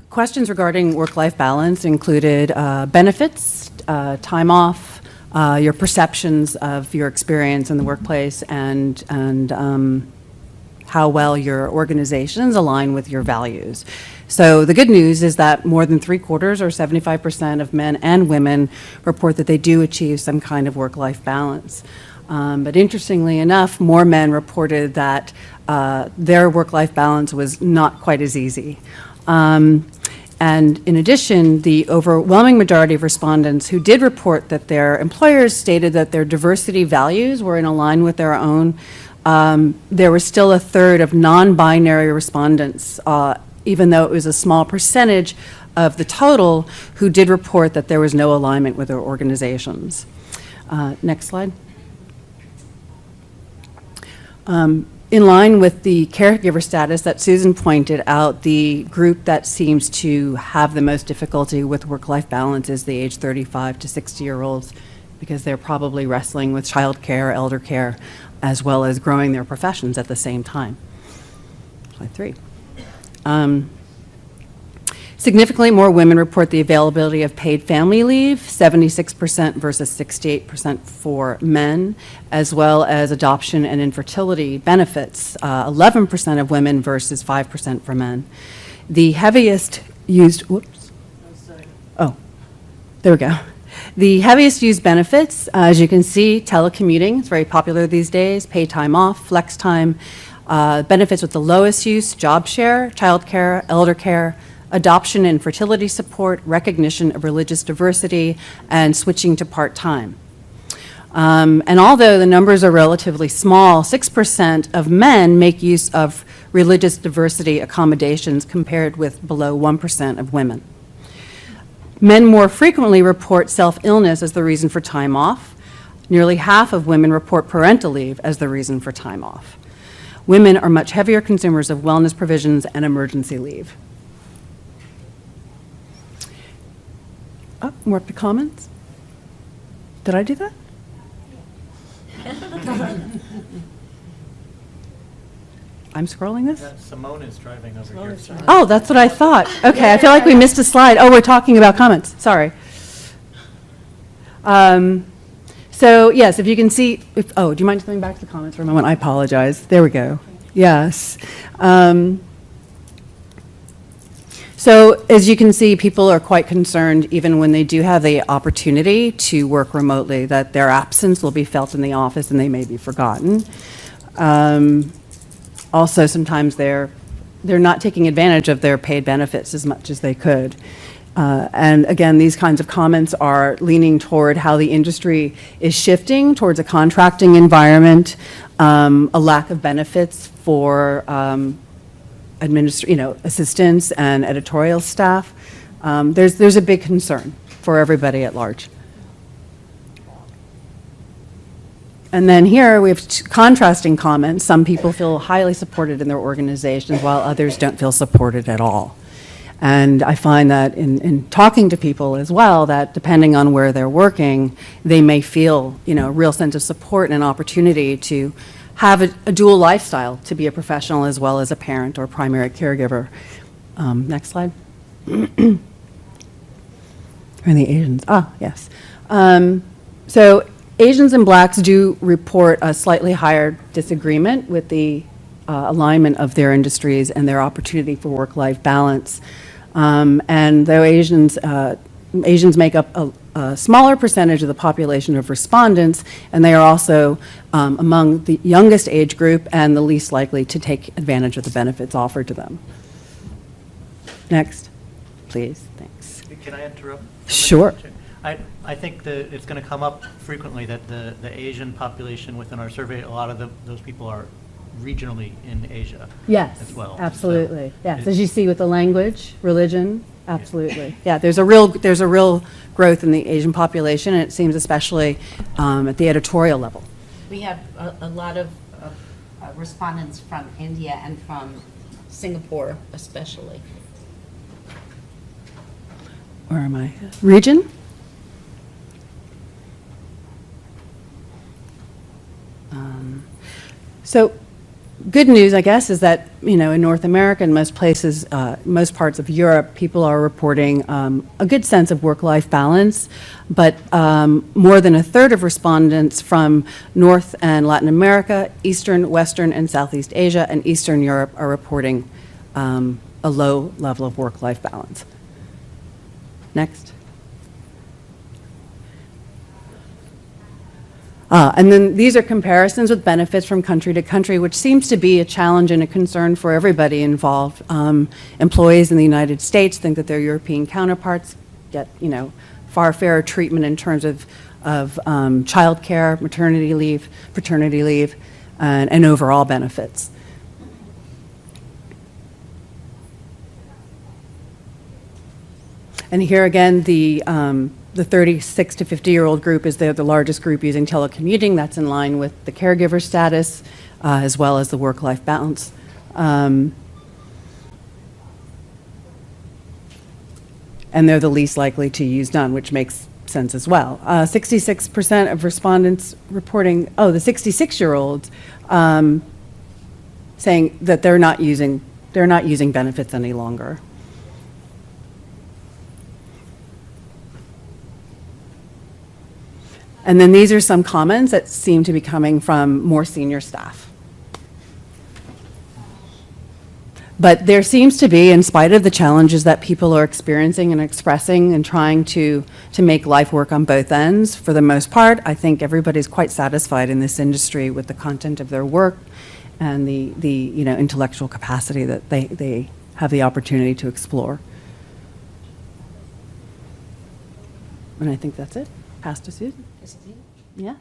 Questions regarding work-life balance included benefits, time off, your perceptions of your experience in the workplace, and how well your organizations align with your values. So the good news is that more than 3/4 or 75% of men and women report that they do achieve some kind of work-life balance. But interestingly enough, more men reported that their work-life balance was not quite as easy. And in addition, the overwhelming majority of respondents who did report that their employers stated that their diversity values were in line with their own, there was still a third of non-binary respondents, even though it was a small percentage of the total, who did report that there was no alignment with their organizations. Next slide. In line with the caregiver status that Susan pointed out, the group that seems to have the most difficulty with work-life balance is the age 35 to 60-year-olds, because they're probably wrestling with child care, elder care, as well as growing their professions at the same time. Slide 3. Significantly more women report the availability of paid family leave, 76% versus 68% for men, as well as adoption and infertility benefits, 11% of women versus 5% for men. The heaviest used, whoops. Oh, there we go. The heaviest used benefits, as you can see, telecommuting is very popular these days, paid time off, flex time, benefits with the lowest use, job share, child care, elder care, adoption and fertility support, recognition of religious diversity, and switching to part-time. And although the numbers are relatively small, 6% of men make use of religious diversity accommodations compared with below 1% of women. Men more frequently report self-illness as the reason for time off. Nearly half of women report parental leave as the reason for time off. Women are much heavier consumers of wellness provisions and emergency leave. Oh, we're up to comments. Did I do that? I'm scrolling this? Simone is driving over here. Oh, that's what I thought. Okay, I feel like we missed a slide. Oh, we're talking about comments. Sorry. So, yes, if you can see, do you mind coming back to the comments for a moment? I apologize. There we go. Yes. So as you can see, people are quite concerned, even when they do have the opportunity to work remotely, that their absence will be felt in the office and they may be forgotten. Also, sometimes they're not taking advantage of their paid benefits as much as they could. And again, these kinds of comments are leaning toward how the industry is shifting towards a contracting environment, a lack of benefits for assistants and editorial staff. There's a big concern for everybody at large. And then here we have contrasting comments. Some people feel highly supported in their organizations while others don't feel supported at all. And I find that in talking to people as well, that depending on where they're working, they may feel, a real sense of support and an opportunity to have a dual lifestyle, to be a professional as well as a parent or primary caregiver. Next slide. And the Asians. Yes. So Asians and Blacks do report a slightly higher disagreement with the alignment of their industries and their opportunity for work-life balance. And though Asians make up a smaller percentage of the population of respondents, and they are also among the youngest age group and the least likely to take advantage of the benefits offered to them. Next, please. Thanks. Can I interrupt? Sure. I think that it's going to come up frequently that the Asian population within our survey, a lot of those people are regionally in Asia. Yes, as well. absolutely. So yes, as you see with the language, religion, absolutely. Yeah, there's a real growth in the Asian population, and it seems especially at the editorial level. We have a lot of respondents from India and from Singapore, especially. Where am I? Region? So good news, I guess, is that, you know, in North America and most places, most parts of Europe, people are reporting a good sense of work-life balance, but more than a third of respondents from North and Latin America, Eastern, Western, and Southeast Asia, and Eastern Europe are reporting a low level of work-life balance. Next. And then these are comparisons with benefits from country to country, which seems to be a challenge and a concern for everybody involved. Employees in the United States think that their European counterparts get, you know, far fairer treatment in terms of childcare, maternity leave, paternity leave, and overall benefits. And here again, the 36 to 50-year-old group is the largest group using telecommuting. That's in line with the caregiver status, as well as the work-life balance. And they're the least likely to use none, which makes sense as well. 66% of respondents reporting, the 66-year-olds saying that they're not using benefits any longer. And then these are some comments that seem to be coming from more senior staff. But there seems to be, in spite of the challenges that people are experiencing and expressing and trying to make life work on both ends, for the most part, I think everybody's quite satisfied in this industry with the content of their work and the you know, intellectual capacity that they have the opportunity to explore. And I think that's it. Pass to Susan. Yes.